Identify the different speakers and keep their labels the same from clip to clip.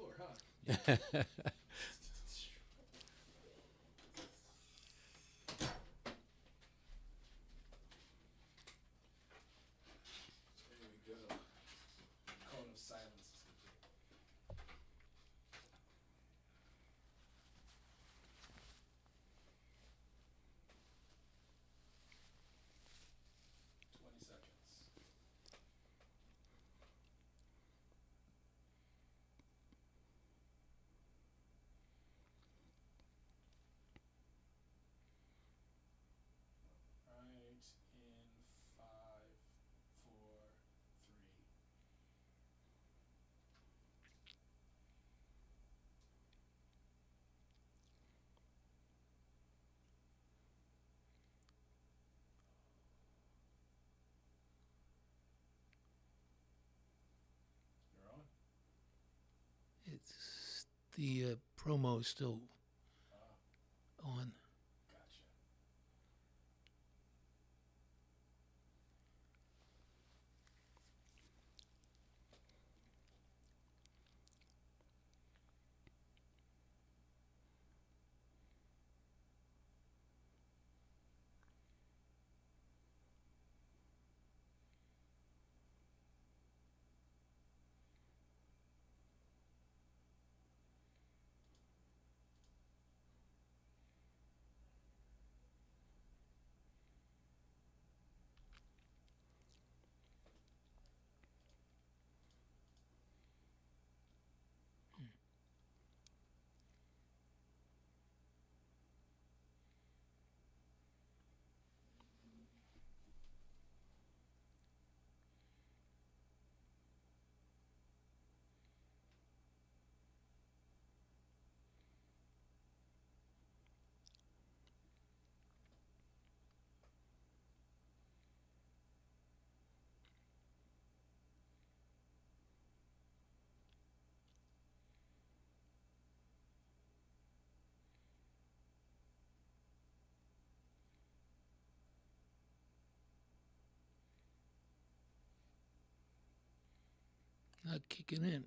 Speaker 1: tour, huh? There we go. Cone of silence is complete. 20 seconds. All right, in 5, 4, 3. You're on.
Speaker 2: It's the promo is still on.
Speaker 1: Gotcha.
Speaker 2: Not kicking in.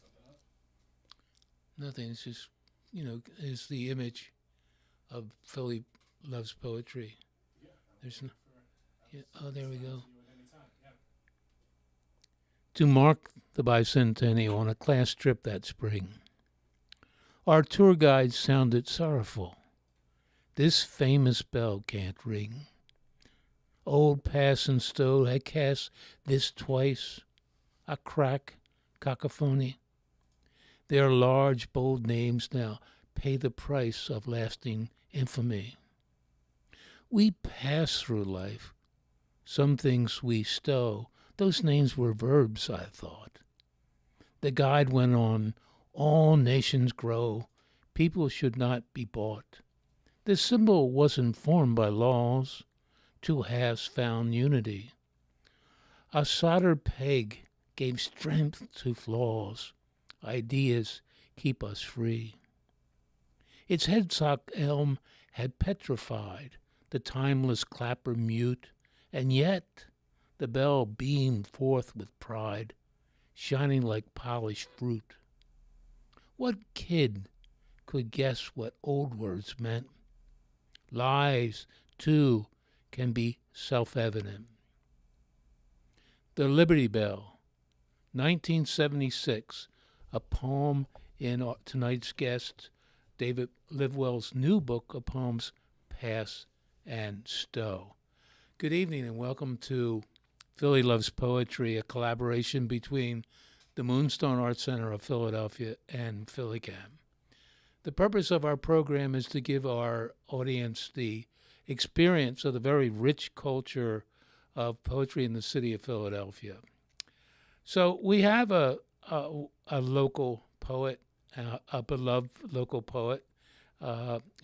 Speaker 1: Something up?
Speaker 2: Nothing. It's just, is the image of Philly loves poetry.
Speaker 1: Yeah.
Speaker 2: There's no. Yeah.
Speaker 1: I'll
Speaker 2: Oh, there we go.
Speaker 1: you at any time. Yeah.
Speaker 2: To mark the bicentennial on a class trip that spring, our tour guide sounded sorrowful. This famous bell can't ring. Old Pass and Stow had cast this twice, a crack cacophony. Their large, bold names now pay the price of lasting infamy. We pass through life. Some things we stow. Those names were verbs, I thought. The guide went on, all nations grow. People should not be bought. The symbol wasn't formed by laws. Two halves found unity. A soldered peg gave strength to flaws. Ideas keep us free. Its headstock elm had petrified, the timeless clapper mute, and yet the bell beamed forth with pride, shining like polished fruit. What kid could guess what old words meant? Lies, too, can be self-evident. The Liberty Bell, 1976, a poem in tonight's guest, David Livewell's new book of poems, Pass and Stow. Good evening and welcome to Philly Loves Poetry, a collaboration between the Moonstone Arts Center of Philadelphia and PhillyCAM. The purpose of our program is to give our audience the experience of the very rich culture of poetry in the city of Philadelphia. So we have a local poet, a beloved local poet,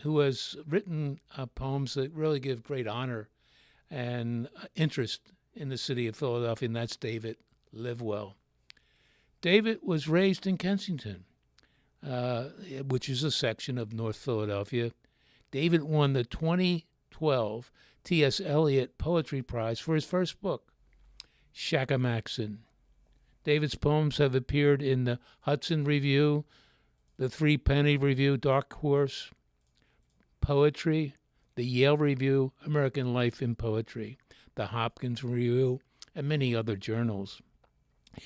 Speaker 2: who has written poems that really give great honor and interest in the city of Philadelphia, and that's David Livewell. David was raised in Kensington, which is a section of North Philadelphia. David won the 2012 T.S. Eliot Poetry Prize for his first book. Shackamaxon. David's poems have appeared in the Hudson Review, the Threepenny Review, Dark Horse Poetry, the Yale Review, American Life in Poetry, the Hopkins Review, and many other journals.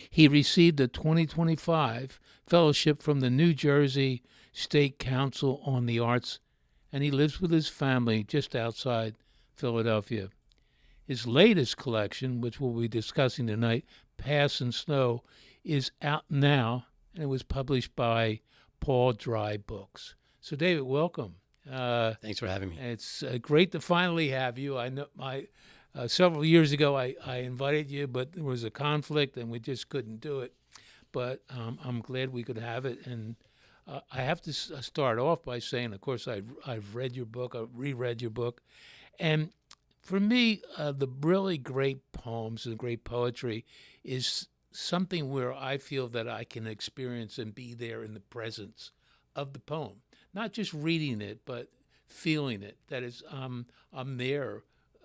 Speaker 2: He received a 2025 fellowship from the New Jersey State Council on the Arts, and he lives with his family just outside Philadelphia. His latest collection, which we'll be discussing tonight, Pass and Snow, is out now, and it was published by Paul Dry Books. So, David, welcome.
Speaker 3: Thanks for having me.
Speaker 2: It's great to finally have you. I know several years ago I invited you, but there was a conflict and we just couldn't do it. But I'm glad we could have it. And I have to start off by saying, of course, I've read your book, I've reread your book. And for me, the really great poems and great poetry is something where I feel that I can experience and be there in the presence of the poem. Not just reading it, but feeling it. That is, I'm there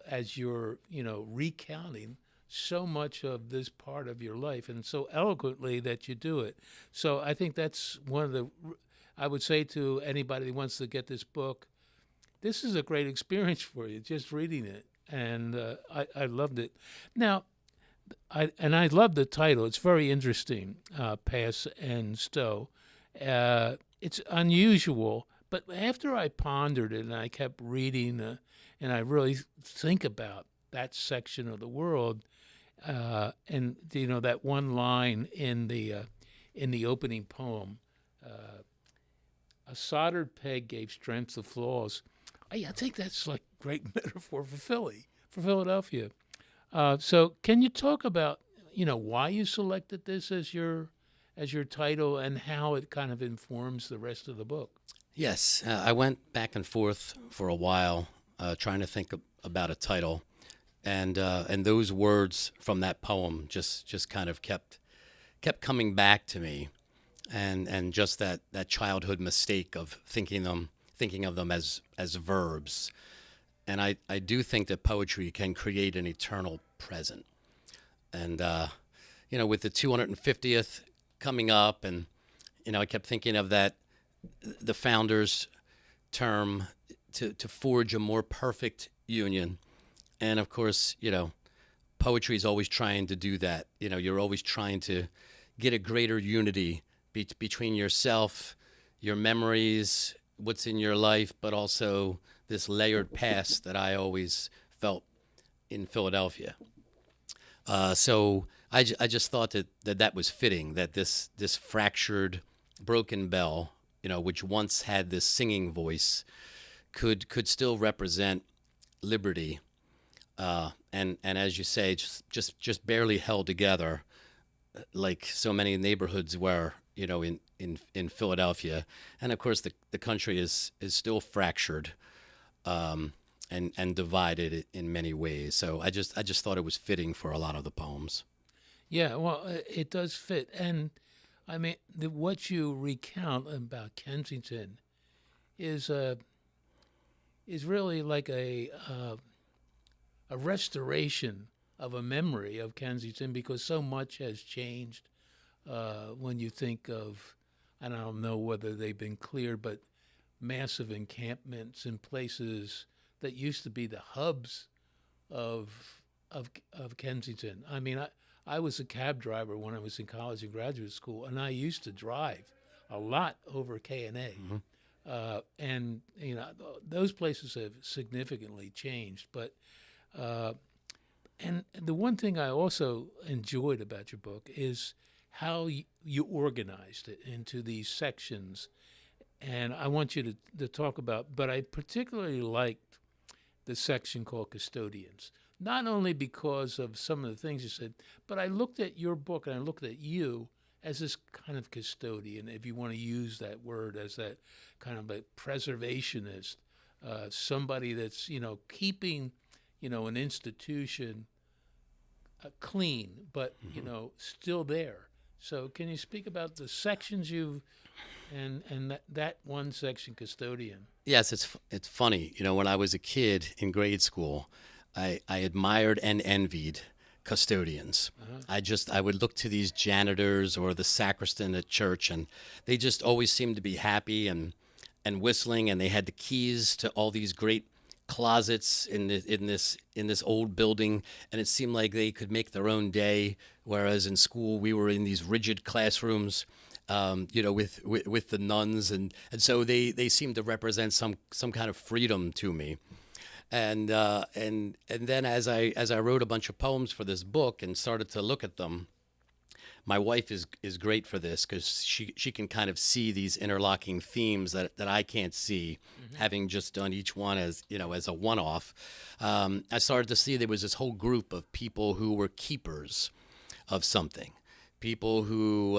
Speaker 2: as you're, recounting so much of this part of your life, and so eloquently that you do it. So I think that's one of the, I would say to anybody who wants to get this book, this is a great experience for you, just reading it. And I loved it. Now, I love the title. It's very interesting, Pass and Stow. It's unusual, but after I pondered it and I kept reading and I really think about that section of the world, and that one line in the opening poem, a soldered peg gave strength to flaws. I think that's like great metaphor for Philadelphia. So can you talk about why you selected this as your title and how it kind of informs the rest of the book?
Speaker 3: Yes, I went back and forth for a while trying to think about a title, and those words from that poem just kind of kept coming back to me, and just that childhood mistake of thinking of them as verbs. And I do think that poetry can create an eternal present. And with the 250th coming up, and I kept thinking of that, the founders' term to forge a more perfect union. And of course, poetry is always trying to do that. You're always trying to get a greater unity between yourself, your memories, what's in your life, but also this layered past that I always felt in Philadelphia. So I just thought that was fitting, that this fractured, broken bell, which once had this singing voice, could still represent liberty, and as you say, just barely held together, like so many neighborhoods were, in Philadelphia. And of course, the country is still fractured, and divided in many ways. So I just thought it was fitting for a lot of the poems.
Speaker 2: Yeah, well, it does fit. And I mean, what you recount about Kensington is really like a restoration of a memory of Kensington, because so much has changed when you think of, and I don't know whether they've been cleared, but massive encampments in places that used to be the hubs of Kensington. I mean, I was a cab driver when I was in college and graduate school, and I used to drive a lot over K&A. Mm-hmm. And those places have significantly changed. But and the one thing I also enjoyed about your book is how you organized it into these sections. And I want you to talk about, but I particularly liked the section called Custodians, not only because of some of the things you said, but I looked at your book and I looked at you as this kind of custodian, if you want to use that word, as that kind of a preservationist, somebody that's, keeping, an institution clean, but,
Speaker 3: Mm-hmm.
Speaker 2: Still there. So can you speak about the sections and that one section, Custodian?
Speaker 3: Yes, it's funny. When I was a kid in grade school, I admired and envied custodians. I would look to these janitors or the sacristan at church, and they just always seemed to be happy and whistling, and they had the keys to all these great closets in this old building, and it seemed like they could make their own day, whereas in school we were in these rigid classrooms, with the nuns, and so they seemed to represent some kind of freedom to me. And then as I wrote a bunch of poems for this book and started to look at them, my wife is great for this because she can kind of see these interlocking themes that I can't see, having just done each one as a one-off. I started to see there was this whole group of people who were keepers of something, people who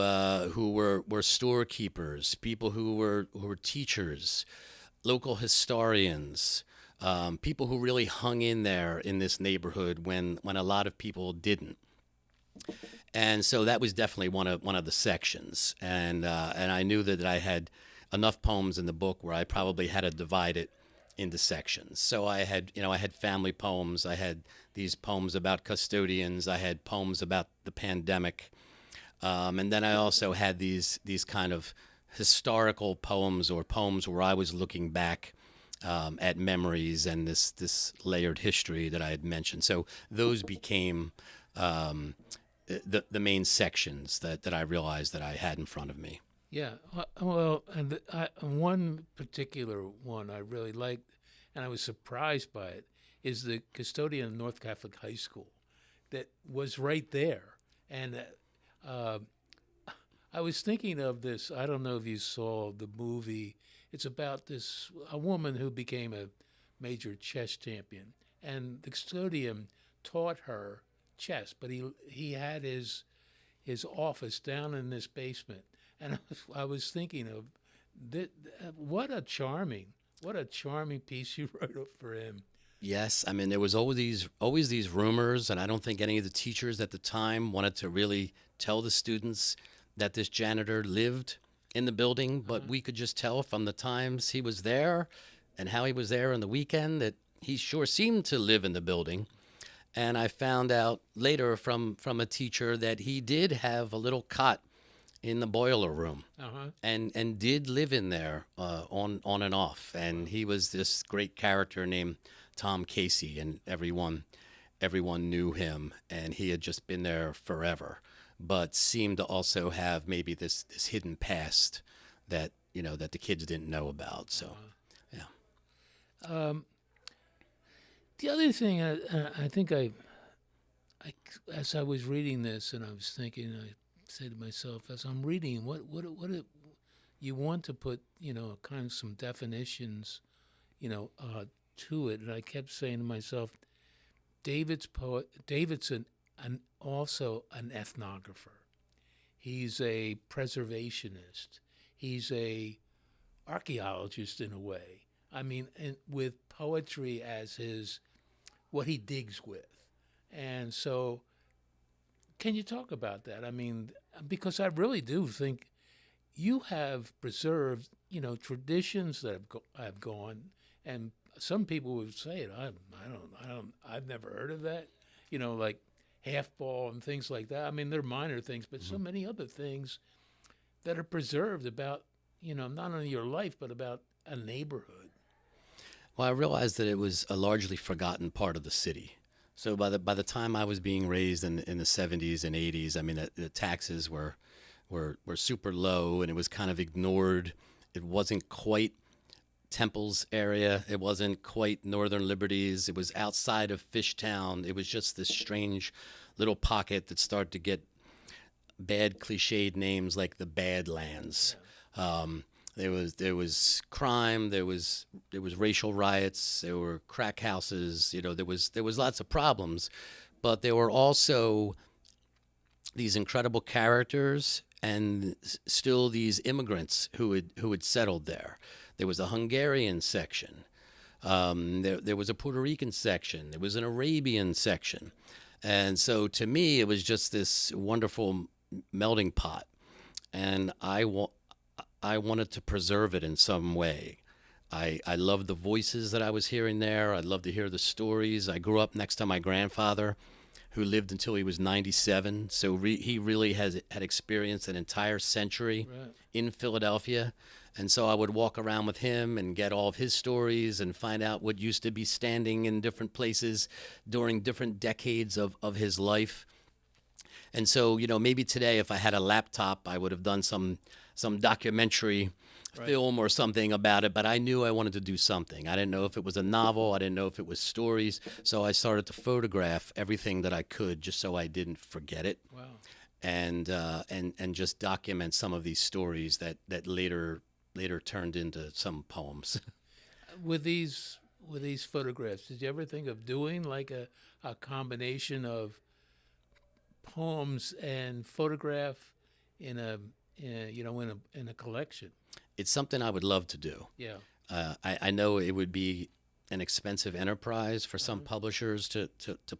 Speaker 3: were storekeepers, people who were teachers, local historians. People who really hung in there in this neighborhood when a lot of people didn't, and so that was definitely one of the sections. And I knew that I had enough poems in the book where I probably had to divide it into sections. So I had family poems, I had these poems about custodians, I had poems about the pandemic, and then I also had these kind of historical poems or poems where I was looking back at memories and this layered history that I had mentioned. So those became the main sections that I realized that I had in front of me.
Speaker 2: Yeah, well, and one particular one I really liked, and I was surprised by it, is the custodian of North Catholic High School that was right there. And I was thinking of this, I don't know if you saw the movie. It's about a woman who became a major chess champion, and the custodian taught her chess, but he had his office down in this basement, and I was thinking of what a charming piece you wrote up for him.
Speaker 3: Yes, I mean there was always these rumors, and I don't think any of the teachers at the time wanted to really tell the students that this janitor lived in the building, but we could just tell from the times he was there and how he was there on the weekend that he sure seemed to live in the building. And I found out later from a teacher that he did have a little cot in the boiler room, and did live in there on and off. And he was this great character named Tom Casey, and everyone knew him, and he had just been there forever, but seemed to also have maybe this hidden past that the kids didn't know about. So, yeah.
Speaker 2: The other thing I think I as I was reading this, and I was thinking, I said to myself as I'm reading, what you want to put kind of some definitions to it, and I kept saying to myself, David's also an ethnographer. He's a preservationist. He's a archaeologist in a way. I mean, with poetry as what he digs with. And so, can you talk about that? I mean, because I really do think you have preserved, traditions that have gone, and some people would say it. I've never heard of that. Like half ball and things like that. I mean, they're minor things, but so many other things that are preserved about, not only your life, but about a neighborhood.
Speaker 3: Well, I realized that it was a largely forgotten part of the city. So by the time I was being raised in the 70s and 80s, I mean, the taxes were super low, and it was kind of ignored. It wasn't quite Temple's area. It wasn't quite Northern Liberties. It was outside of Fishtown. It was just this strange little pocket that started to get bad cliched names like the Badlands. There was crime. There was racial riots. There were crack houses. There was lots of problems, but there were also these incredible characters and still these immigrants who had settled there. There was a Hungarian section. There was a Puerto Rican section. There was an Arabian section. And so to me, it was just this wonderful melting pot. And I wanted to preserve it in some way. I loved the voices that I was hearing there. I loved to hear the stories. I grew up next to my grandfather, who lived until he was 97. So he really had experienced an entire century in Philadelphia. And so I would walk around with him and get all of his stories and find out what used to be standing in different places during different decades of his life. And so, maybe today if I had a laptop, I would have done some documentary film or something about it, but I knew I wanted to do something. I didn't know if it was a novel. I didn't know if it was stories. So I started to photograph everything that I could just so I didn't forget it.
Speaker 2: Wow.
Speaker 3: And just document some of these stories that later turned into some poems.
Speaker 2: With these photographs, did you ever think of doing like a combination of poems and photograph in a collection?
Speaker 3: It's something I would love to do.
Speaker 2: Yeah.
Speaker 3: I know it would be an expensive enterprise for some publishers to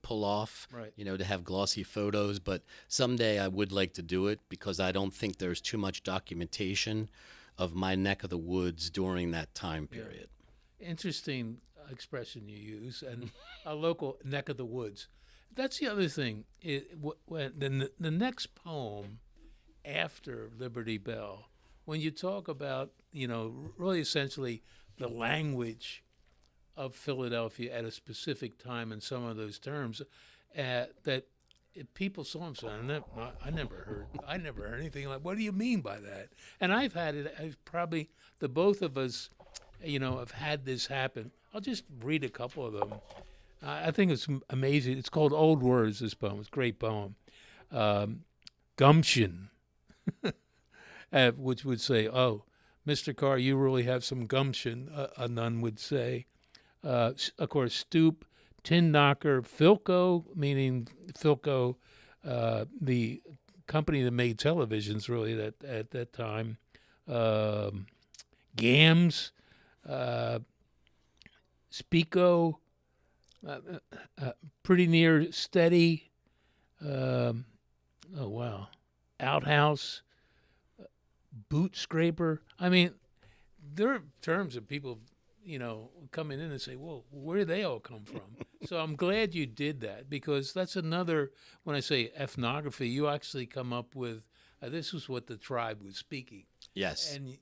Speaker 3: pull off,
Speaker 2: Right.
Speaker 3: To have glossy photos, but someday I would like to do it because I don't think there's too much documentation of my neck of the woods during that time period.
Speaker 2: Interesting expression you use, and a local neck of the woods. That's the other thing. When the next poem after Liberty Bell, when you talk about, really essentially the language of Philadelphia at a specific time and some of those terms, that if people saw him saying, I never heard anything like, what do you mean by that? And I've probably, the both of us, have had this happen. I'll just read a couple of them. I think it's amazing. It's called Old Words, this poem. It's a great poem. Gumption, which would say, oh, Mr. Carr, you really have some gumption, a nun would say. Of course, stoop, tin knocker, Philco, meaning Philco, the company that made televisions really at that time. Gams, Spico, pretty near steady. Oh, wow. Outhouse, boot scraper. I mean, there are terms that people, coming in and say, well, where do they all come from? So I'm glad you did that, because that's another, when I say ethnography, you actually come up with, this was what the tribe was speaking.
Speaker 3: Yes.
Speaker 2: And,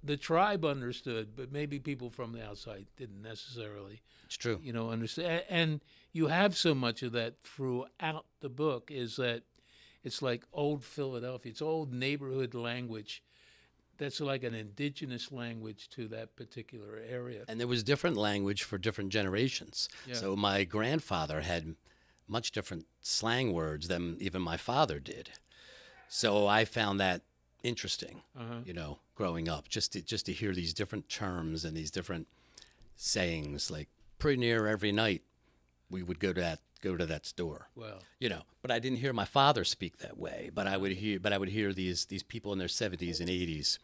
Speaker 2: the tribe understood, but maybe people from the outside didn't necessarily.
Speaker 3: It's true.
Speaker 2: Understand. And you have so much of that throughout the book, is that it's like old Philadelphia. It's old neighborhood language that's like an indigenous language to that particular area.
Speaker 3: And there was different language for different generations.
Speaker 2: Yeah.
Speaker 3: So my grandfather had much different slang words than even my father did. So I found that interesting, growing up, just to hear these different terms and these different sayings. Like pretty near every night, we would go to that store.
Speaker 2: Well,
Speaker 3: but I didn't hear my father speak that way. But I would hear these people in their 70s and 80s,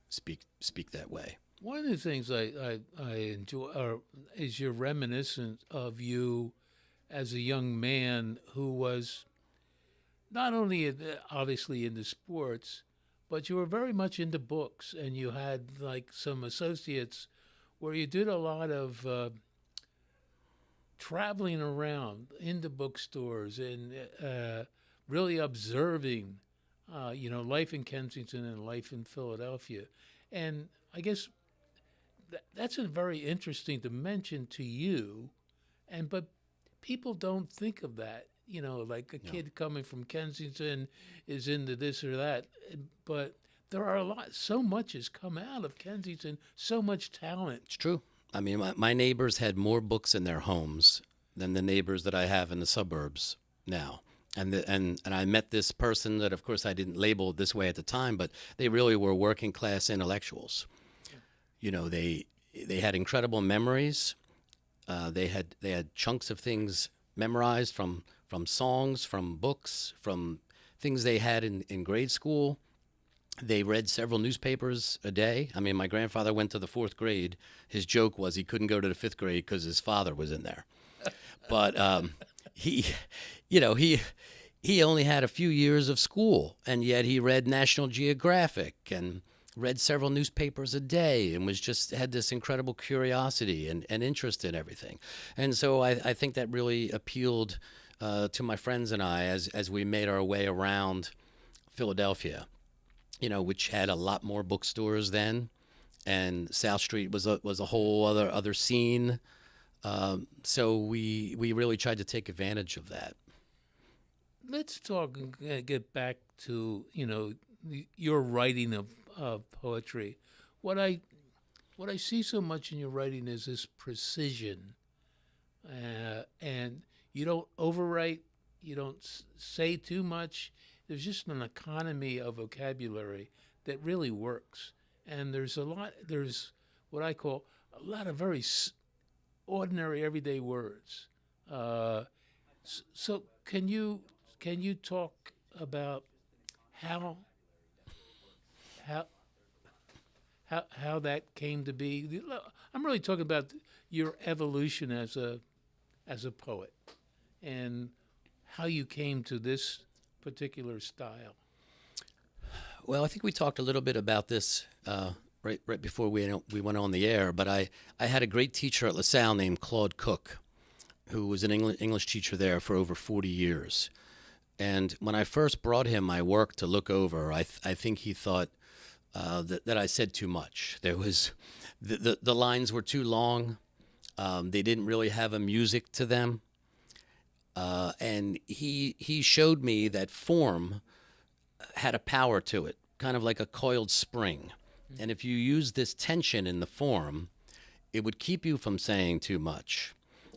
Speaker 3: speak that way.
Speaker 2: one of the things I enjoy is your reminiscence of you as a young man who was not only obviously into sports, but you were very much into books, and you had like some associates where you did a lot of traveling around into bookstores and really observing, life in Kensington and life in Philadelphia. And I guess that's a very interesting dimension to you, but people don't think of that. Like a kid coming from Kensington is into this or that, but there are so much has come out of Kensington, so much talent.
Speaker 3: It's true. I mean, my neighbors had more books in their homes than the neighbors that I have in the suburbs now. And I met this person that, of course, I didn't label it this way at the time, but they really were working class intellectuals. They had incredible memories. They had chunks of things memorized from songs, from books, from things they had in grade school. They read several newspapers a day. I mean, my grandfather went to the 4th grade. His joke was he couldn't go to the 5th grade because his father was in there. But he only had a few years of school, and yet he read National Geographic and read several newspapers a day and was just had this incredible curiosity and interest in everything. And so I think that really appealed to my friends and I as we made our way around Philadelphia, which had a lot more bookstores then, and South Street was a whole other scene. So we really tried to take advantage of that.
Speaker 2: Let's talk. Get back to your writing of poetry. What I see so much in your writing is this precision, and you don't overwrite. You don't say too much. There's just an economy of vocabulary that really works. And there's what I call a lot of very ordinary, everyday words. So can you talk about how that came to be? I'm really talking about your evolution as a poet, and how you came to this particular style.
Speaker 3: Well, I think we talked a little bit about this right before we went on the air. But I had a great teacher at LaSalle named Claude Cook, who was an English teacher there for over 40 years. And when I first brought him my work to look over, I think he thought that I said too much. There was the lines were too long. They didn't really have a music to them. And he showed me that form had a power to it, kind of like a coiled spring. And if you use this tension in the form, it would keep you from saying too much.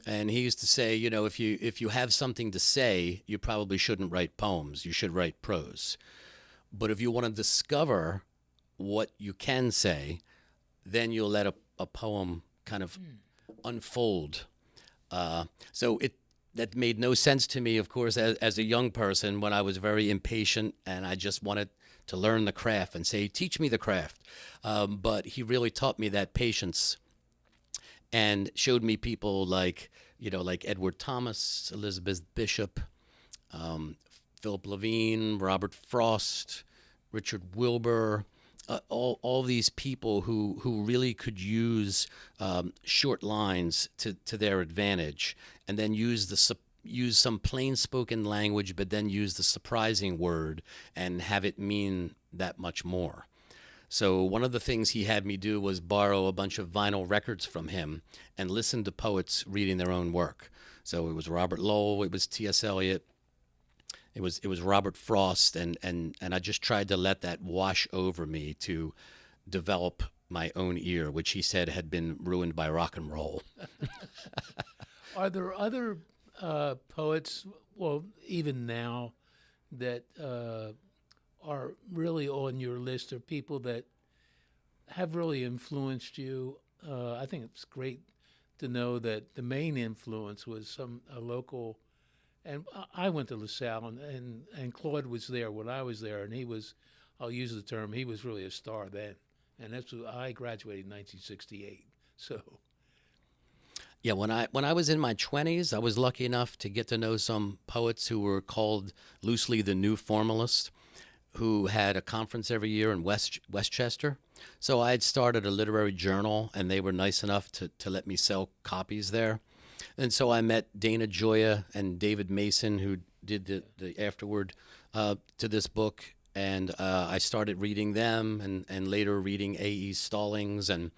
Speaker 3: And he used to say, if you have something to say, you probably shouldn't write poems. You should write prose. But if you want to discover what you can say, then you'll let a poem kind of unfold. So that made no sense to me, of course, as a young person, when I was very impatient and I just wanted to learn the craft and say, teach me the craft. But he really taught me that patience and showed me people like Edward Thomas, Elizabeth Bishop, Philip Levine, Robert Frost, Richard Wilbur, all these people who really could use short lines to their advantage, and then use some plain spoken language, but then use the surprising word and have it mean that much more. So one of the things he had me do was borrow a bunch of vinyl records from him and listen to poets reading their own work. So it was Robert Lowell, it was T.S. Eliot, it was Robert Frost, and I just tried to let that wash over me to develop my own ear, which he said had been ruined by rock and roll.
Speaker 2: Are there other poets, well, even now, that are really on your list, or people that have really influenced you? I think it's great to know that the main influence was a local. And I went to LaSalle, and Claude was there when I was there, and he was, I'll use the term, he was really a star then. And I graduated in 1968, so.
Speaker 3: Yeah, when I was in my 20s, I was lucky enough to get to know some poets who were called loosely the New Formalists, who had a conference every year in Westchester. So I had started a literary journal, and they were nice enough to let me sell copies there. And so I met Dana Gioia and David Mason, who did the afterword to this book, and I started reading them, and later reading A.E. Stallings and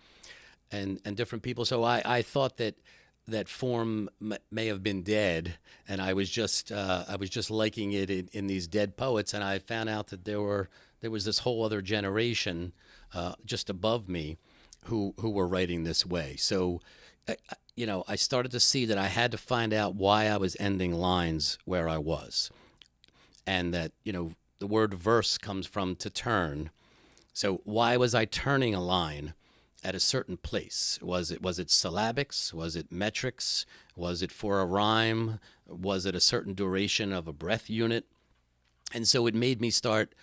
Speaker 3: different people. So I thought that form may have been dead, and I was just liking it in these dead poets, and I found out that there was this whole other generation just above me who were writing this way. So I started to see that I had to find out why I was ending lines where I was, and that the word verse comes from to turn. So why was I turning a line at a certain place? Was it syllabics? Was it metrics? Was it for a rhyme? Was it a certain duration of a breath unit? And so it made me start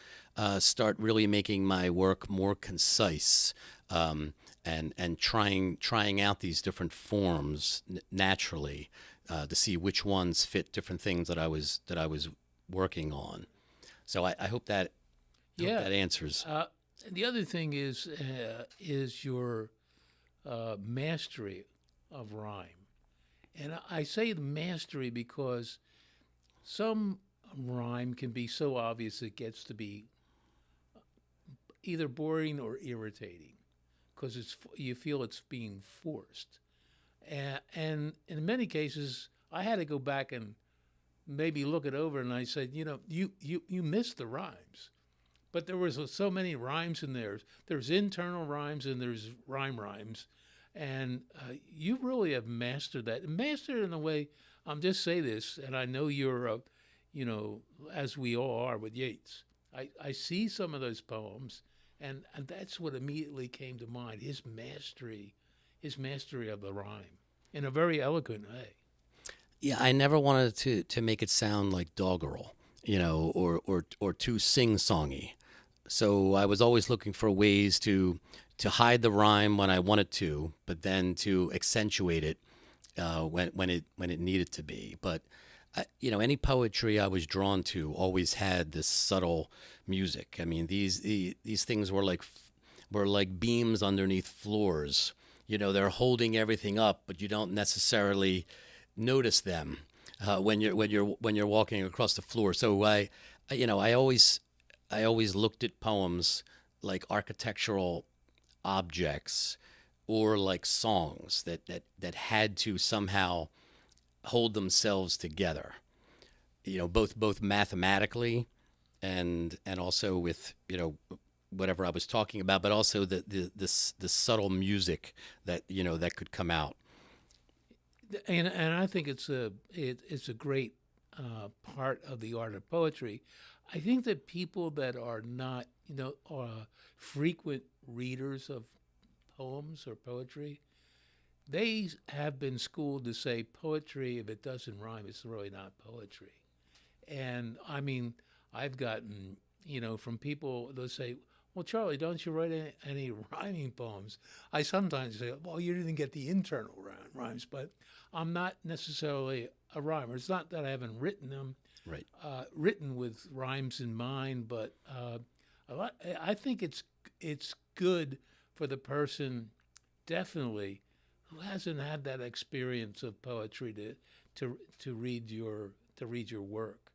Speaker 3: really making my work more concise, and trying out these different forms naturally to see which ones fit different things that I was working on. So I hope that answers.
Speaker 2: the other thing is your mastery of rhyme. And I say the mastery because some rhyme can be so obvious it gets to be either boring or irritating because you feel it's being forced. And in many cases, I had to go back and maybe look it over, and I said, you missed the rhymes. But there was so many rhymes in there. There's internal rhymes and there's rhymes. And you really have mastered that. Mastered in a way, just say this, and I know you're, as we all are with Yeats. I see some of those poems, and that's what immediately came to mind, his mastery of the rhyme in a very eloquent way.
Speaker 3: Yeah, I never wanted to make it sound like doggerel, or too sing-songy. So I was always looking for ways to hide the rhyme when I wanted to, but then to accentuate it when it needed to be. But any poetry I was drawn to always had this subtle music. I mean, these things were like beams underneath floors. They're holding everything up, but you don't necessarily notice them when you're walking across the floor. So I always looked at poems like architectural objects or like songs that had to somehow hold themselves together, both mathematically and also with whatever I was talking about, but also the subtle music that that could come out.
Speaker 2: And I think it's a great part of the art of poetry. I think that people that are not, frequent readers of poems or poetry, they have been schooled to say poetry, if it doesn't rhyme, it's really not poetry. And I mean, I've gotten, from people, they'll say, well, Charlie, don't you write any rhyming poems? I sometimes say, well, you didn't get the internal rhymes, but I'm not necessarily a rhymer. It's not that I haven't written them,
Speaker 3: right?
Speaker 2: Written with rhymes in mind, but I think it's good for the person, definitely, who hasn't had that experience of poetry to read your work.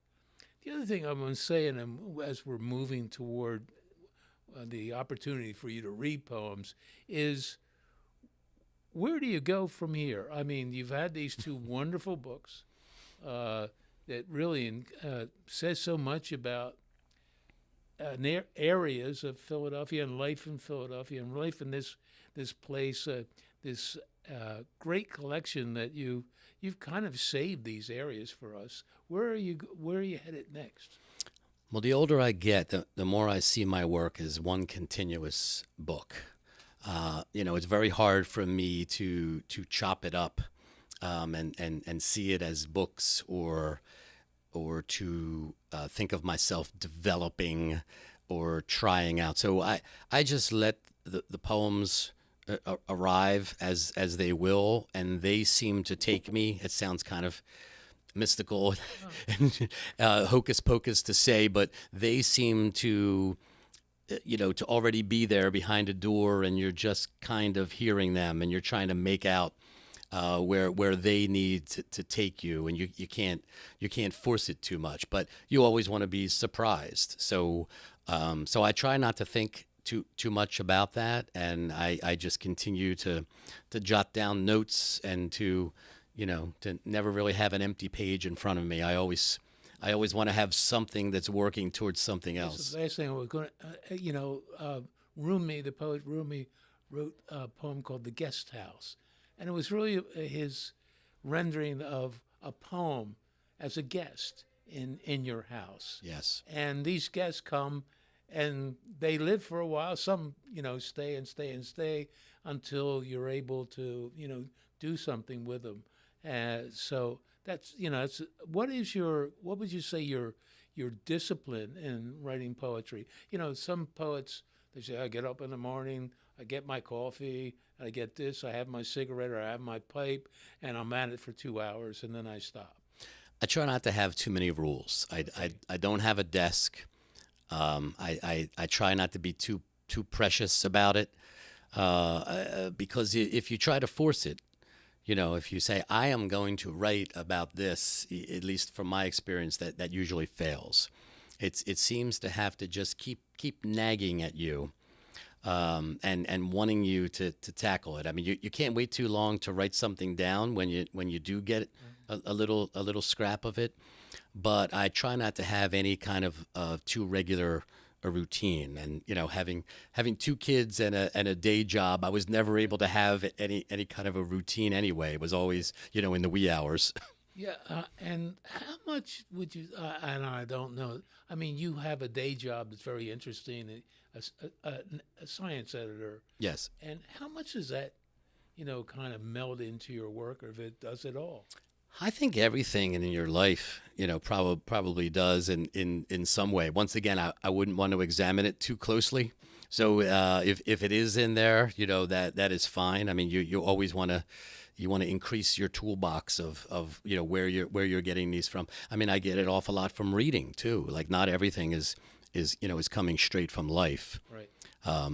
Speaker 2: The other thing I'm going to say, and as we're moving toward the opportunity for you to read poems, is where do you go from here? I mean, you've had these two wonderful books that really says so much about areas of Philadelphia and life in Philadelphia and life in this place, this great collection that you've kind of saved these areas for us. Where are you headed next?
Speaker 3: Well, the older I get, the more I see my work as one continuous book. It's very hard for me to chop it up and see it as books or to think of myself developing or trying out. So I just let the poems arrive as they will, and they seem to take me. It sounds kind of mystical and hocus pocus to say, but they seem to to already be there behind a door, and you're just kind of hearing them, and you're trying to make out where they need to take you, and you can't force it too much, but you always want to be surprised. So I try not to think too much about that, and I just continue to jot down notes and to never really have an empty page in front of me. I always want to have something that's working towards something else.
Speaker 2: The last thing we're going to, Rumi, the poet Rumi, wrote a poem called "The Guest House," and it was really his rendering of a poem as a guest in your house.
Speaker 3: Yes.
Speaker 2: And these guests come, and they live for a while. Some, stay and stay and stay until you're able to, do something with them. So that's, what would you say your discipline in writing poetry? Some poets, they say, I get up in the morning, I get my coffee, I get this, I have my cigarette or I have my pipe, and I'm at it for 2 hours, and then I stop.
Speaker 3: I try not to have too many rules. I don't have a desk. I try not to be too too precious about it, because if you try to force it, if you say, I am going to write about this, at least from my experience, that usually fails. It seems to have to just keep nagging at you, and wanting you to tackle it. I mean, you can't wait too long to write something down when you do get a little scrap of it. But I try not to have any kind of too regular a routine. And having two kids and a day job, I was never able to have any kind of a routine anyway. It was always in the wee hours.
Speaker 2: Yeah, and how much would you? And I don't know. I mean, you have a day job that's very interesting, a science editor.
Speaker 3: Yes.
Speaker 2: And how much does that, kind of meld into your work, or if it does at all?
Speaker 3: I think everything in your life, probably does in some way. Once again, I wouldn't want to examine it too closely. So if it is in there, that is fine. I mean, you always want to. You want to increase your toolbox of where you're getting these from. I mean, I get it awful lot from reading too. Like, not everything is coming straight from life.
Speaker 2: Right.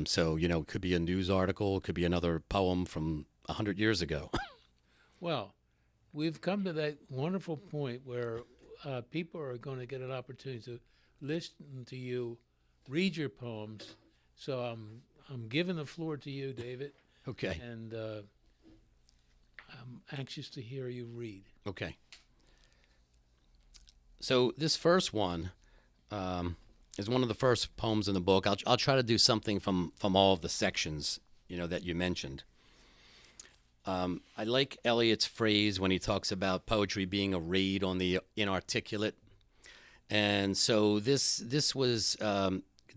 Speaker 3: So it could be a news article, it could be another poem from 100 years ago.
Speaker 2: Well, we've come to that wonderful point where people are going to get an opportunity to listen to you read your poems. So I'm giving the floor to you, David.
Speaker 3: Okay.
Speaker 2: And I'm anxious to hear you read.
Speaker 3: Okay. So this first one is one of the first poems in the book. I'll try to do something from all of the sections, that you mentioned. I like Eliot's phrase when he talks about poetry being a raid on the inarticulate. And so this was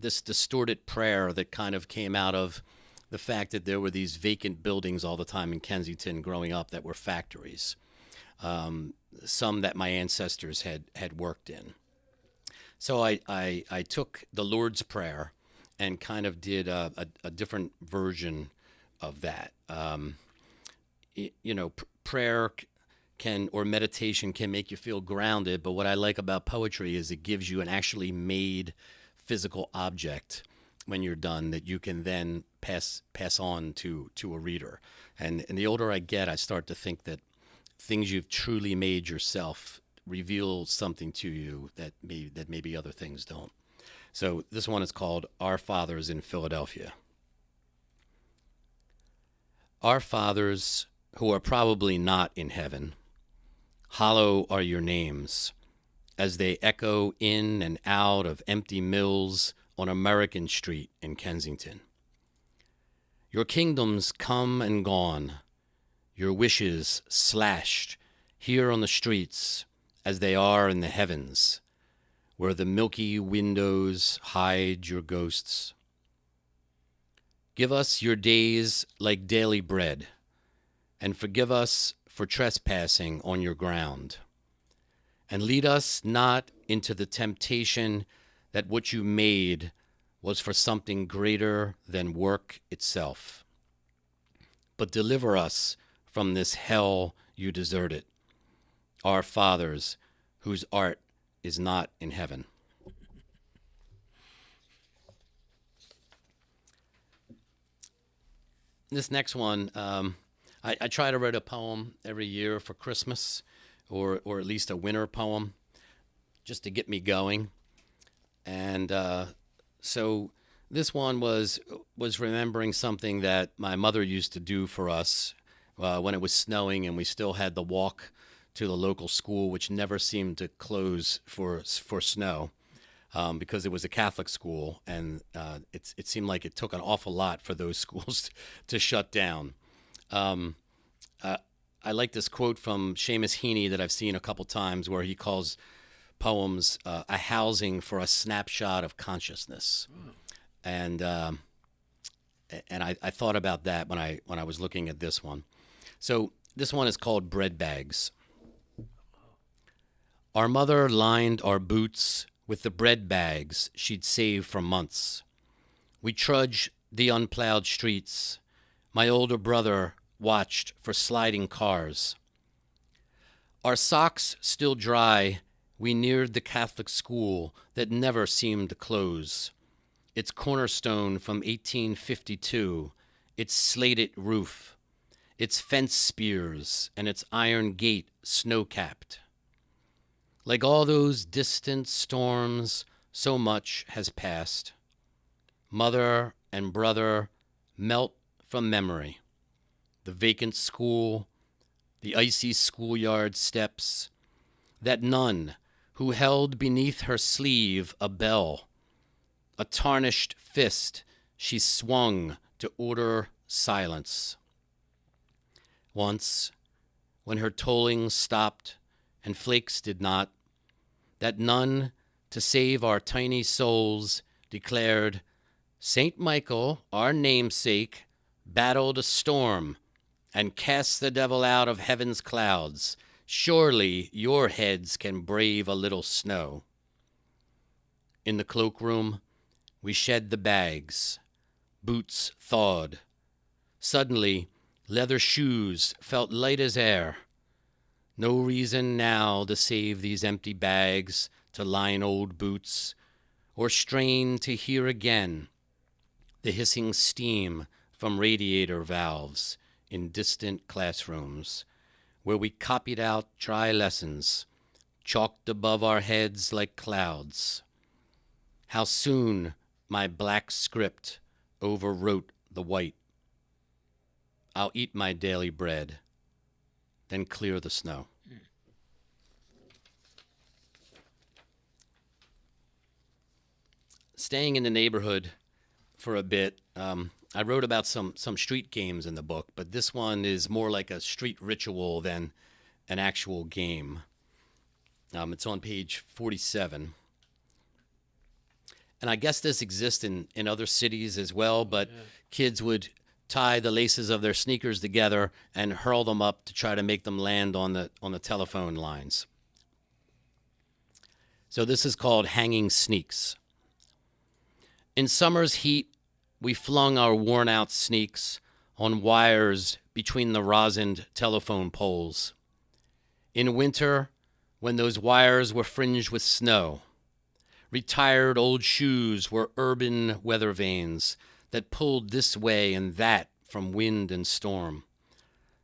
Speaker 3: this distorted prayer that kind of came out of the fact that there were these vacant buildings all the time in Kensington growing up that were factories, some that my ancestors had worked in. So I took the Lord's Prayer and kind of did a different version of that. Prayer or meditation can make you feel grounded, but what I like about poetry is it gives you an actually made physical object when you're done that you can then pass on to a reader. And the older I get, I start to think that things you've truly made yourself reveal something to you that maybe other things don't. So this one is called Our Fathers in Philadelphia. Our fathers, who are probably not in heaven, hollow are your names as they echo in and out of empty mills on American Street in Kensington. Your kingdoms come and gone, your wishes slashed here on the streets as they are in the heavens, where the milky windows hide your ghosts. Give us your days like daily bread, and forgive us for trespassing on your ground. And lead us not into the temptation that what you made was for something greater than work itself. But deliver us from this hell you deserted, our fathers, whose art is not in heaven. This next one, I try to write a poem every year for Christmas, or at least a winter poem, just to get me going. And so this one was remembering something that my mother used to do for us when it was snowing and we still had the walk to the local school, which never seemed to close for snow, because it was a Catholic school, and it seemed like it took an awful lot for those schools to shut down. I like this quote from Seamus Heaney that I've seen a couple times, where he calls poems a housing for a snapshot of consciousness. And I thought about that when I was looking at this one. So this one is called Bread Bags. Our mother lined our boots with the bread bags she'd saved for months. We trudged the unplowed streets. My older brother watched for sliding cars. Our socks still dry, we neared the Catholic school that never seemed to close. its cornerstone from 1852, its slated roof, its fence spears, and its iron gate snow-capped. Like all those distant storms, so much has passed. Mother and brother melt from memory. The vacant school, the icy schoolyard steps, that nun who held beneath her sleeve a bell, a tarnished fist she swung to order silence. Once, when her tolling stopped and flakes did not, that nun, to save our tiny souls, declared, "Saint Michael, our namesake, battled a storm and cast the devil out of heaven's clouds. Surely your heads can brave a little snow." In the cloakroom, we shed the bags. Boots thawed. Suddenly, leather shoes felt light as air. No reason now to save these empty bags, to line old boots, or strain to hear again the hissing steam from radiator valves in distant classrooms, where we copied out dry lessons, chalked above our heads like clouds. How soon my black script overwrote the white. I'll eat my daily bread, then clear the snow. Staying in the neighborhood for a bit, I wrote about some street games in the book, but this one is more like a street ritual than an actual game. It's on page 47. And I guess this exists in other cities as well, but kids would tie the laces of their sneakers together and hurl them up to try to make them land on the telephone lines. So this is called hanging sneaks. In summer's heat, we flung our worn-out sneaks on wires between the rosined telephone poles. In winter, when those wires were fringed with snow, retired old shoes were urban weather vanes that pulled this way and that from wind and storm.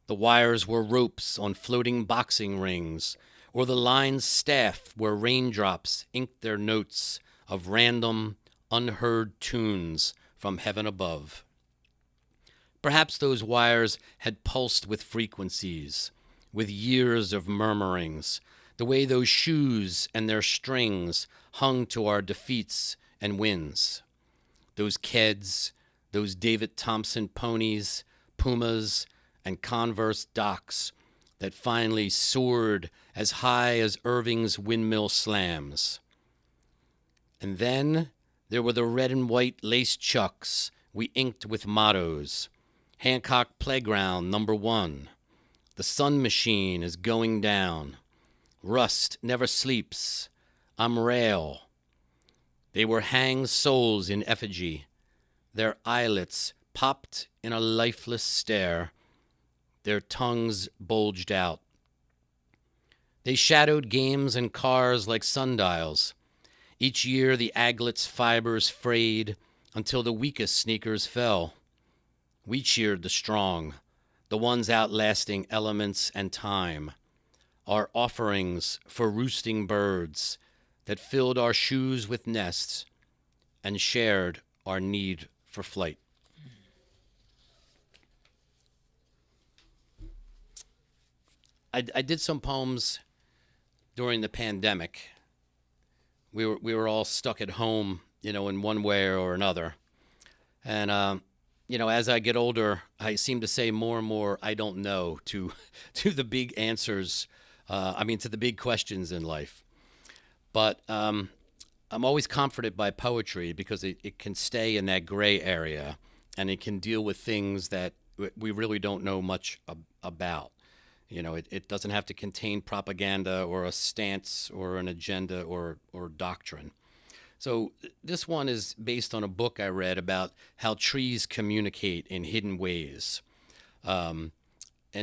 Speaker 3: The wires were ropes on floating boxing rings, or the line's staff where raindrops inked their notes of random, unheard tunes from heaven above. Perhaps those wires had pulsed with frequencies, with years of murmurings, the way those shoes and their strings hung to our defeats and wins. Those Keds, those David Thompson ponies, Pumas, and Converse Docks that finally soared as high as Irving's windmill slams. And then there were the red and white lace chucks we inked with mottos. Hancock Playground #1. The sun machine is going down. Rust never sleeps. I'm rail. They were hanged souls in effigy. Their eyelets popped in a lifeless stare. Their tongues bulged out. They shadowed games and cars like sundials. Each year the aglet's fibers frayed until the weakest sneakers fell. We cheered the strong, the ones outlasting elements and time, our offerings for roosting birds that filled our shoes with nests and shared our need for flight. I did some poems during the pandemic. We were all stuck at home, in one way or another. And, as I get older, I seem to say more and more, I don't know, to the big answers, to the big questions in life. But I'm always comforted by poetry because it can stay in that gray area, and it can deal with things that we really don't know much about. It doesn't have to contain propaganda or a stance or an agenda or doctrine. So this one is based on a book I read about how trees communicate in hidden ways. And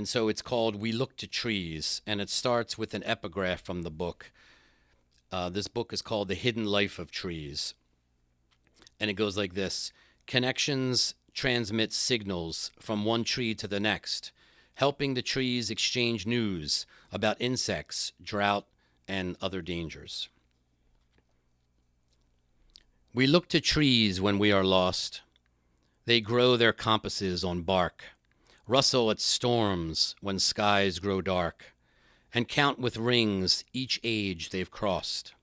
Speaker 3: so it's called We Look to Trees, and it starts with an epigraph from the book. This book is called The Hidden Life of Trees. And it goes like this. Connections transmit signals from one tree to the next, helping the trees exchange news about insects, drought, and other dangers. We look to trees when we are lost. They grow their compasses on bark, rustle at storms when skies grow dark, and count with rings each age they've crossed.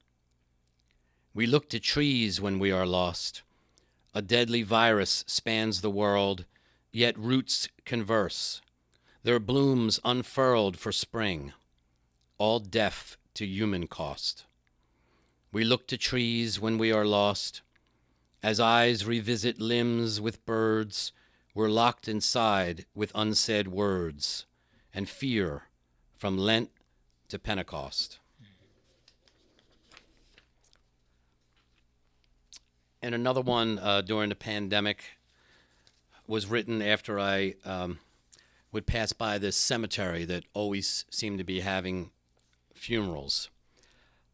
Speaker 3: We look to trees when we are lost. A deadly virus spans the world, yet roots converse, their blooms unfurled for spring, all deaf to human cost. We look to trees when we are lost. As eyes revisit limbs with birds, we're locked inside with unsaid words and fear from Lent to Pentecost. And another one during the pandemic was written after I would pass by this cemetery that always seemed to be having funerals.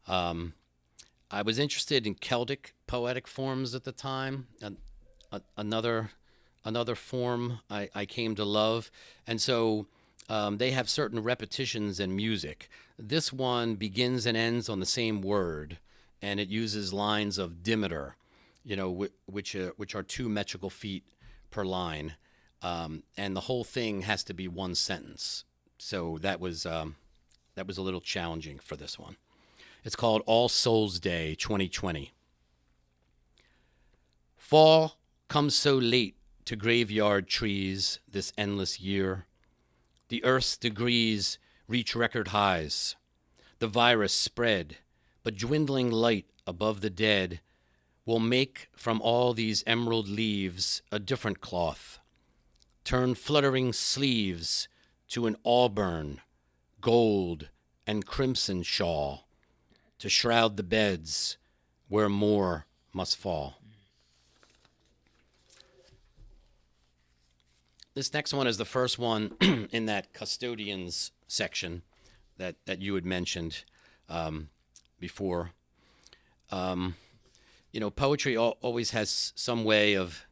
Speaker 3: I was interested in Celtic poetic forms at the time, another form I came to love. And so they have certain repetitions in music. This one begins and ends on the same word, and it uses lines of dimeter, which are 2 metrical feet per line, and the whole thing has to be one sentence. So that was a little challenging for this one. It's called All Souls Day 2020. Fall comes so late to graveyard trees this endless year. The Earth's degrees reach record highs. The virus spread, but dwindling light above the dead will make from all these emerald leaves a different cloth. Turn fluttering sleeves to an auburn, gold, and crimson shawl to shroud the beds where more must fall. This next one is the first one in that custodians section that you had mentioned before. Poetry always has some way of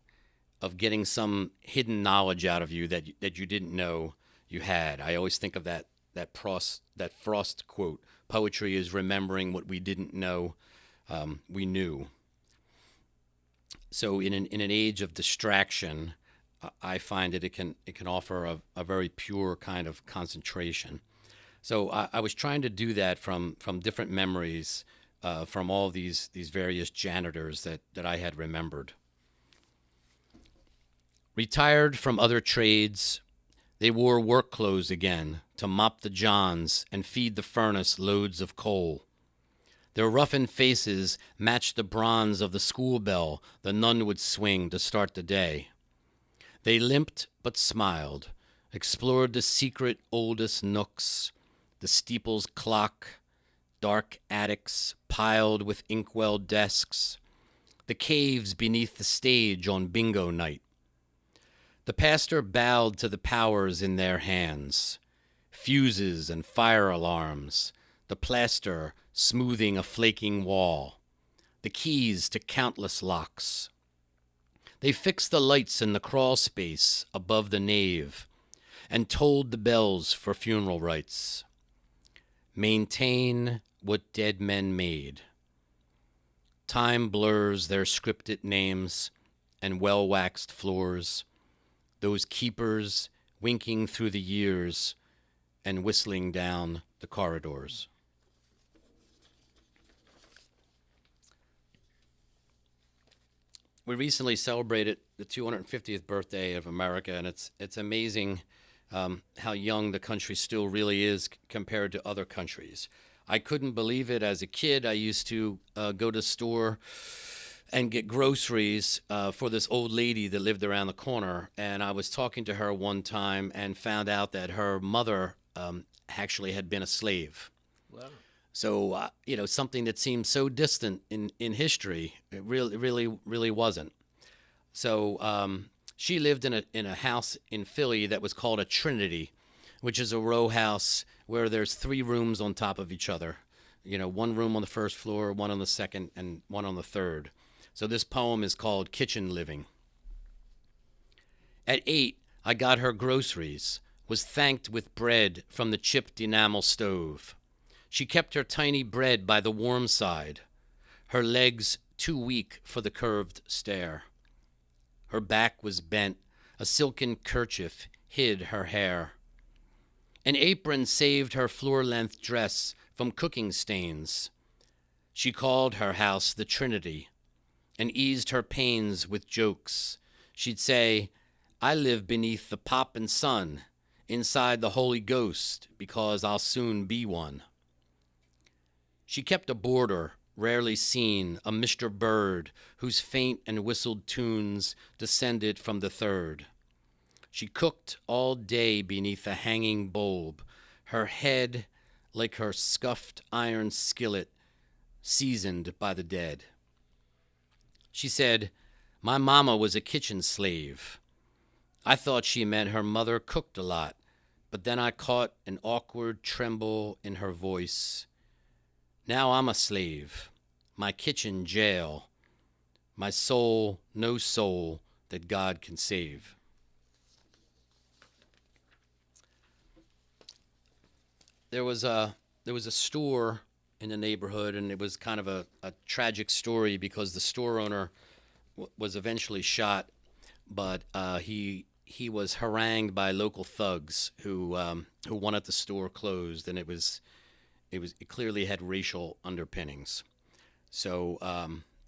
Speaker 3: getting some hidden knowledge out of you that you didn't know you had. I always think of that Frost quote: "Poetry is remembering what we didn't know we knew." So in an age of distraction, I find that it can offer a very pure kind of concentration. So I was trying to do that from different memories from all these various janitors that I had remembered. Retired from other trades, they wore work clothes again to mop the johns and feed the furnace loads of coal. Their roughened faces matched the bronze of the school bell the nun would swing to start the day. They limped but smiled, explored the secret oldest nooks, the steeple's clock, dark attics piled with inkwell desks, the caves beneath the stage on bingo night. The pastor bowed to the powers in their hands, fuses and fire alarms, the plaster smoothing a flaking wall, the keys to countless locks. They fixed the lights in the crawl space above the nave and tolled the bells for funeral rites. Maintain what dead men made. Time blurs their scripted names and well-waxed floors, those keepers winking through the years and whistling down the corridors. We recently celebrated the 250th birthday of America, and it's amazing how young the country still really is compared to other countries. I couldn't believe it as a kid. I used to go to the store and get groceries for this old lady that lived around the corner, and I was talking to her one time and found out that her mother actually had been a slave.
Speaker 2: Wow.
Speaker 3: So, something that seemed so distant in history, it really wasn't. So she lived in a house in Philly that was called a Trinity, which is a row house where there's 3 rooms on top of each other. 1 room on the first floor, 1 on the second, and 1 on the third. So this poem is called Kitchen Living. At 8, I got her groceries, was thanked with bread from the chipped enamel stove. She kept her tiny bread by the warm side, her legs too weak for the curved stair. Her back was bent, a silken kerchief hid her hair. An apron saved her floor-length dress from cooking stains. She called her house the Trinity and eased her pains with jokes. She'd say, I live beneath the poppin' sun, inside the Holy Ghost, because I'll soon be one. She kept a boarder, rarely seen, a Mr. Bird, whose faint and whistled tunes descended from the third. She cooked all day beneath a hanging bulb, her head like her scuffed iron skillet, seasoned by the dead. She said, my mama was a kitchen slave. I thought she meant her mother cooked a lot, but then I caught an awkward tremble in her voice. Now I'm a slave, my kitchen jail, my soul no soul that God can save. There was a store in the neighborhood, and it was kind of a tragic story because the store owner was eventually shot, but he was harangued by local thugs who wanted the store closed, and it clearly had racial underpinnings. So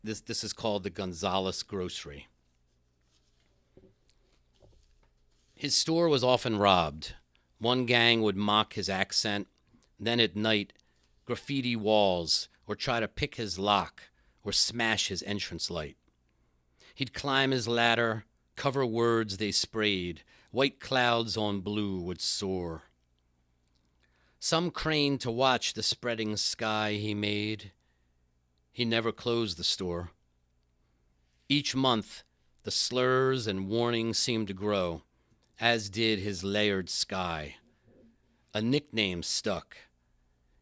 Speaker 3: this is called the Gonzales Grocery. His store was often robbed. One gang would mock his accent, then at night graffiti walls or try to pick his lock or smash his entrance light. He'd climb his ladder, cover words they sprayed, white clouds on blue would soar. Some craned to watch the spreading sky he made. He never closed the store. Each month, the slurs and warnings seemed to grow, as did his layered sky. A nickname stuck.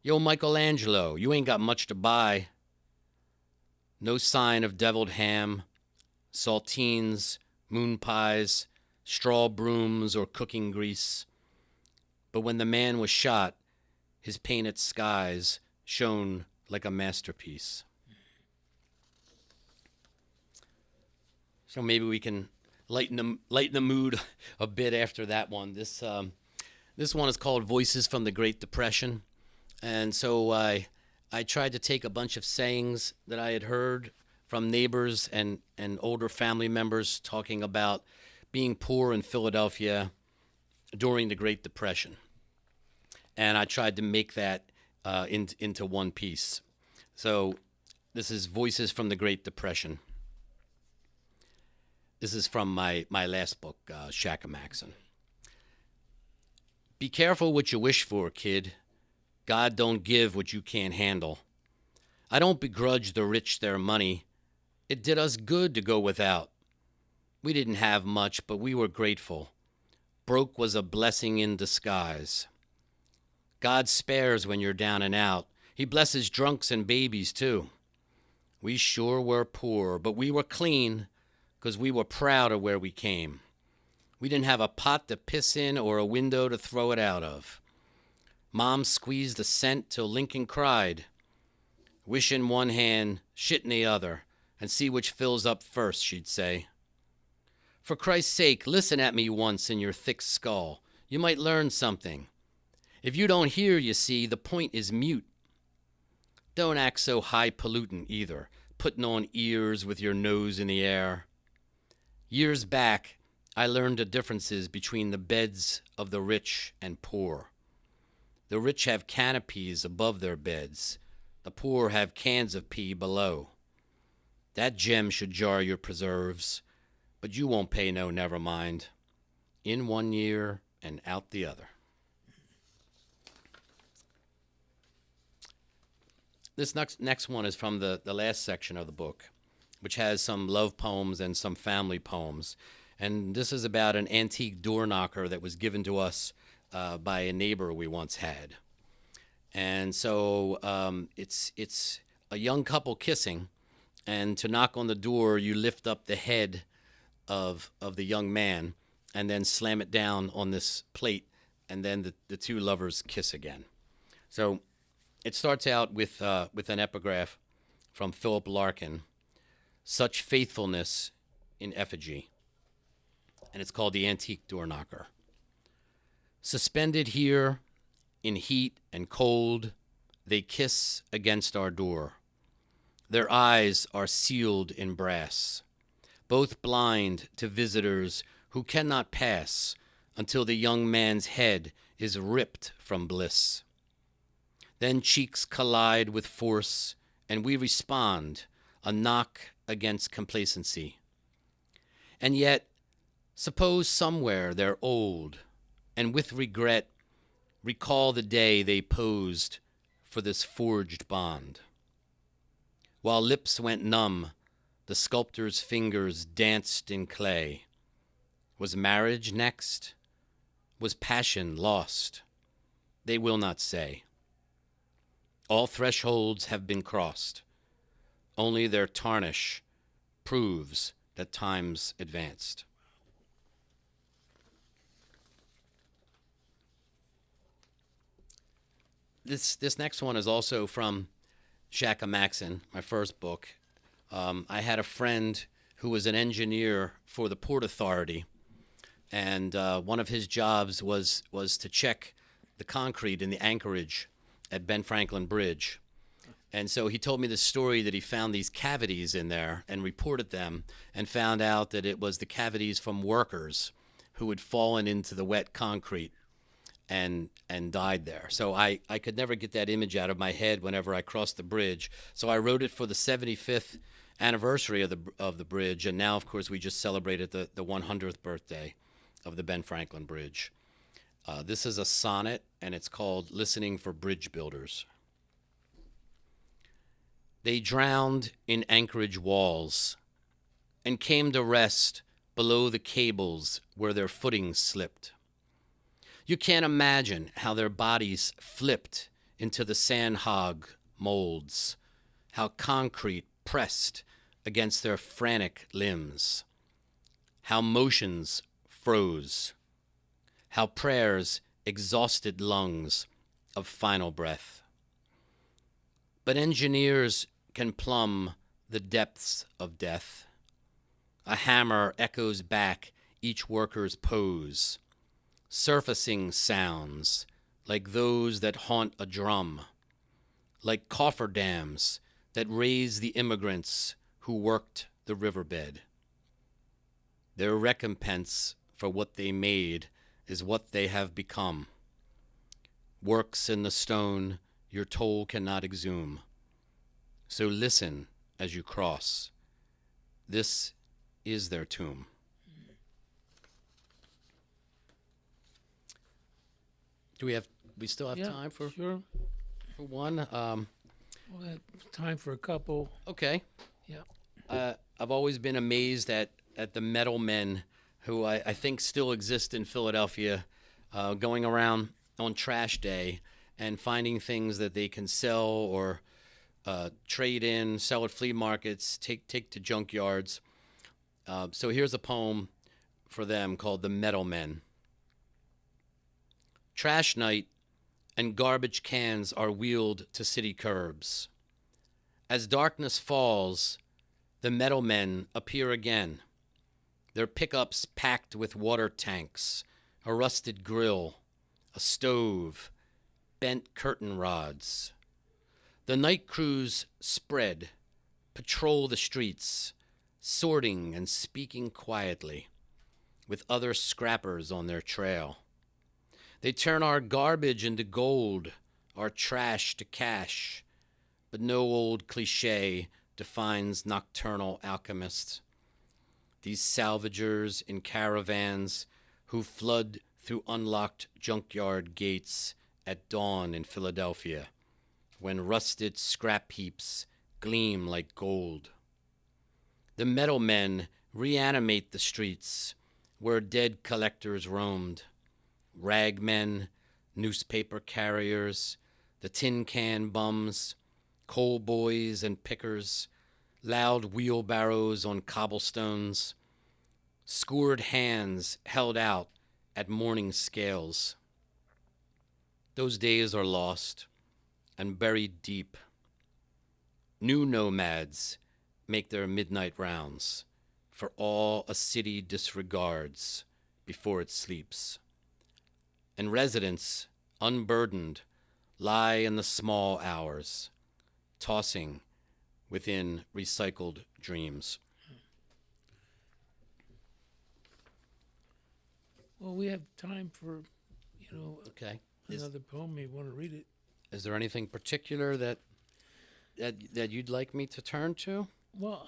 Speaker 3: Yo, Michelangelo, you ain't got much to buy. No sign of deviled ham, saltines, moon pies, straw brooms, or cooking grease. But when the man was shot, his painted skies shone like a masterpiece. So maybe we can lighten the mood a bit after that one. This one is called Voices from the Great Depression. And so I tried to take a bunch of sayings that I had heard from neighbors and older family members talking about being poor in Philadelphia during the Great Depression. And I tried to make that into one piece. So this is Voices from the Great Depression. This is from my last book, Shackamaxon. Be careful what you wish for, kid. God don't give what you can't handle. I don't begrudge the rich their money. It did us good to go without. We didn't have much, but we were grateful. Broke was a blessing in disguise. God spares when you're down and out. He blesses drunks and babies, too. We sure were poor, but we were clean, 'cause we were proud of where we came. We didn't have a pot to piss in or a window to throw it out of. Mom squeezed a cent till Lincoln cried. Wish in one hand, shit in the other, and see which fills up first, she'd say. For Christ's sake, listen at me once in your thick skull. You might learn something. If you don't hear, you see, the point is mute. Don't act so highfalutin either, putting on ears with your nose in the air. Years back, I learned the differences between the beds of the rich and poor. The rich have canopies above their beds. The poor have cans of pee below. That gem should jar your preserves, but you won't pay no never mind. In one year and out the other. This next one is from the last section of the book, which has some love poems and some family poems. And this is about an antique door knocker that was given to us by a neighbor we once had. And so it's a young couple kissing, and to knock on the door, you lift up the head of the young man and then slam it down on this plate, and then the two lovers kiss again. So it starts out with an epigraph from Philip Larkin, "Such faithfulness in effigy," and it's called The Antique Door Knocker. "Suspended here in heat and cold, they kiss against our door. Their eyes are sealed in brass, both blind to visitors who cannot pass until the young man's head is ripped from bliss. Then cheeks collide with force, and we respond, a knock against complacency. And yet, suppose somewhere they're old, and with regret recall the day they posed for this forged bond. While lips went numb, the sculptor's fingers danced in clay. Was marriage next? Was passion lost? They will not say. All thresholds have been crossed. Only their tarnish proves that time's advanced." This next one is also from Shackamaxon, my first book. I had a friend who was an engineer for the Port Authority, and one of his jobs was to check the concrete in the anchorage at Ben Franklin Bridge. And so he told me the story that he found these cavities in there and reported them, and found out that it was the cavities from workers who had fallen into the wet concrete and died there. So I could never get that image out of my head whenever I crossed the bridge. So I wrote it for the 75th anniversary of the bridge, and now, of course, we just celebrated the 100th birthday of the Ben Franklin Bridge. This is a sonnet, and it's called "Listening for Bridge Builders." They drowned in anchorage walls and came to rest below the cables where their footings slipped. You can't imagine how their bodies flipped into the sandhog molds, how concrete pressed against their frantic limbs, how motions froze, how prayers exhausted lungs of final breath. But engineers can plumb the depths of death. A hammer echoes back each worker's pose, surfacing sounds like those that haunt a drum, like cofferdams that raise the immigrants who worked the riverbed. Their recompense for what they made is what they have become. Works in the stone your toll cannot exhume. So listen as you cross. This is their tomb. We still have time for
Speaker 2: Sure.
Speaker 3: for one?
Speaker 2: We'll have time for a couple.
Speaker 3: Okay.
Speaker 2: Yeah.
Speaker 3: I've always been amazed at the metal men who I think still exist in Philadelphia, going around on trash day and finding things that they can sell or trade in, sell at flea markets, take to junkyards. So here's a poem for them called "The Metal Men." Trash night and garbage cans are wheeled to city curbs. As darkness falls, the metal men appear again, their pickups packed with water tanks, a rusted grill, a stove, bent curtain rods. The night crews spread, patrol the streets, sorting and speaking quietly, with other scrappers on their trail. They turn our garbage into gold, our trash to cash, but no old cliche defines nocturnal alchemists. These salvagers in caravans who flood through unlocked junkyard gates at dawn in Philadelphia, when rusted scrap heaps gleam like gold. The metal men reanimate the streets where dead collectors roamed. Ragmen, newspaper carriers, the tin can bums, coal boys and pickers, loud wheelbarrows on cobblestones, scored hands held out at morning scales. Those days are lost and buried deep. New nomads make their midnight rounds for all a city disregards before it sleeps. And residents, unburdened, lie in the small hours, tossing within recycled dreams.
Speaker 2: Well, we have time for,
Speaker 3: Okay.
Speaker 2: another poem. You want to read it?
Speaker 3: Is there anything particular that you'd like me to turn to?
Speaker 2: Well,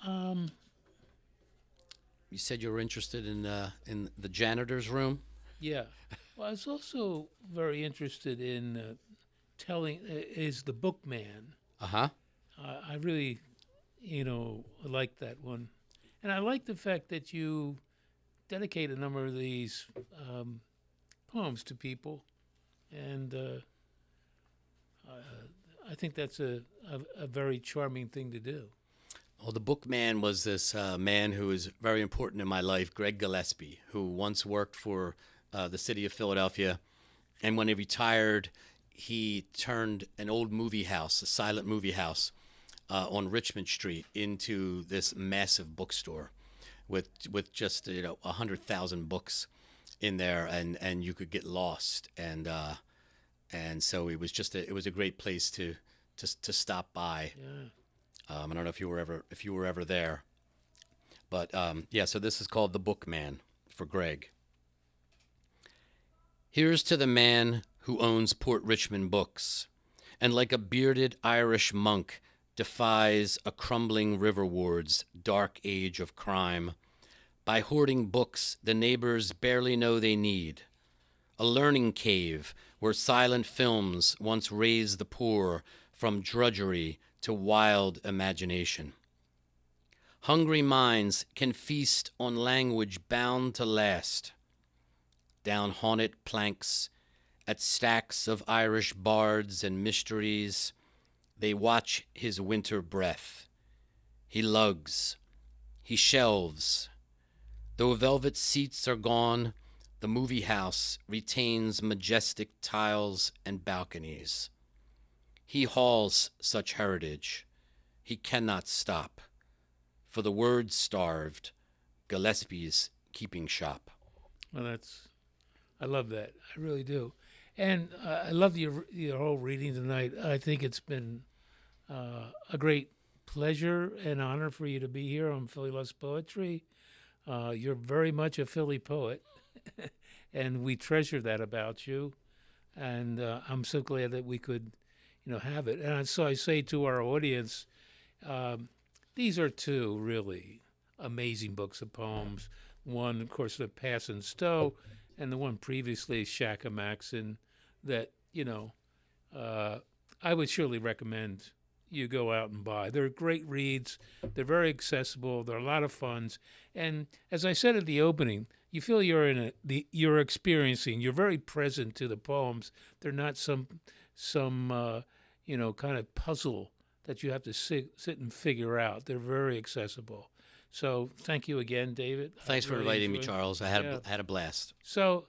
Speaker 3: You said you were interested in the janitor's room.
Speaker 2: yeah. Well, I was also very interested in telling, is the bookman.
Speaker 3: Uh-huh.
Speaker 2: I really, like that one. And I like the fact that you dedicate a number of these poems to people. And I think that's a very charming thing to do.
Speaker 3: Well, the bookman was this man who was very important in my life, Greg Gillespie, who once worked for the city of Philadelphia. And when he retired, he turned an old movie house, a silent movie house, on Richmond Street into this massive bookstore with just 100,000 books in there, and you could get lost. And so it was it was a great place to stop by.
Speaker 2: Yeah.
Speaker 3: I don't know if you were ever there, but yeah. So this is called The Bookman for Greg. Here's to the man who owns Port Richmond books, and like a bearded Irish monk defies a crumbling river ward's dark age of crime. By hoarding books the neighbors barely know they need. A learning cave where silent films once raised the poor from drudgery to wild imagination. Hungry minds can feast on language bound to last. Down haunted planks, at stacks of Irish bards and mysteries, they watch his winter breath. He lugs, he shelves. Though velvet seats are gone, the movie house retains majestic tiles and balconies. He hauls such heritage. He cannot stop. For the word starved, Gillespie's keeping shop.
Speaker 2: Well, I love that. I really do. And I love your whole reading tonight. I think it's been a great pleasure and honor for you to be here on Philly Loves Poetry. You're very much a Philly poet, and we treasure that about you. And I'm so glad that we could, have it. And so I say to our audience, these are two really amazing books of poems. One, of course, The Pass and Stow, and the one previously, Shackamaxon, that, I would surely recommend you go out and buy. They're great reads. They're very accessible. They're a lot of fun. And as I said at the opening, you feel you're experiencing. You're very present to the poems. They're not some kind of puzzle that you have to sit and figure out. They're very accessible. So thank you again, David.
Speaker 3: Thanks for inviting me, Charles. I had a blast.
Speaker 2: So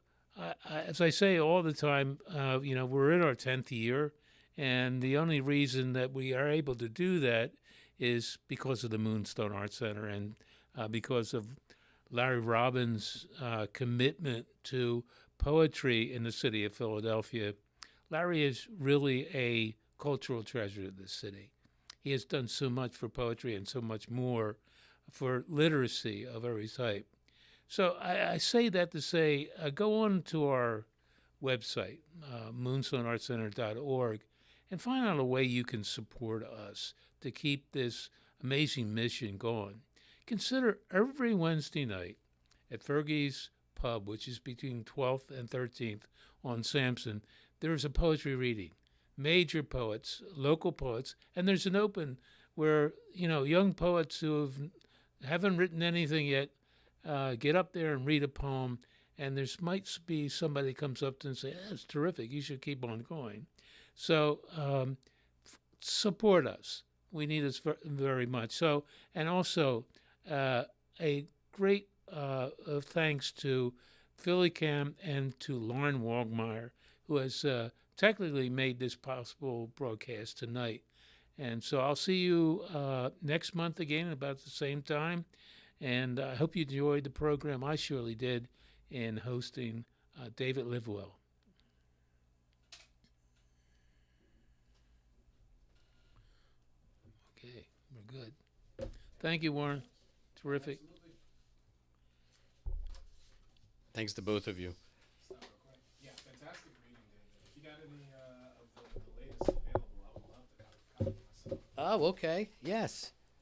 Speaker 2: as I say all the time, we're in our 10th year. And the only reason that we are able to do that is because of the Moonstone Arts Center and because of Larry Robbins' commitment to poetry in the city of Philadelphia. Larry is really a cultural treasure of this city. He has done so much for poetry and so much more for literacy of every type. So I say that to say, go on to our website, moonstoneartscenter.org, and find out a way you can support us to keep this amazing mission going. Consider every Wednesday night at Fergie's Pub, which is between 12th and 13th on Sampson, there's a poetry reading. Major poets, local poets, and there's an open where, young poets who haven't written anything yet get up there and read a poem, and there might be somebody comes up to and say, that's terrific, you should keep on going. So support us. We need this very much. So, and also a great thanks to PhillyCAM and to Lauren Wogmeyer, who has technically made this possible broadcast tonight. And so I'll see you next month again at about the same time. And I hope you enjoyed the program. I surely did in hosting David Livewell. Okay, we're good. Thank you, Warren. Terrific.
Speaker 1: Absolutely.
Speaker 3: Thanks to both of you.
Speaker 1: Stop real quick. Yeah, fantastic reading, David. If you got any of the latest available, I would love to copy myself.
Speaker 3: Oh, okay. Yes.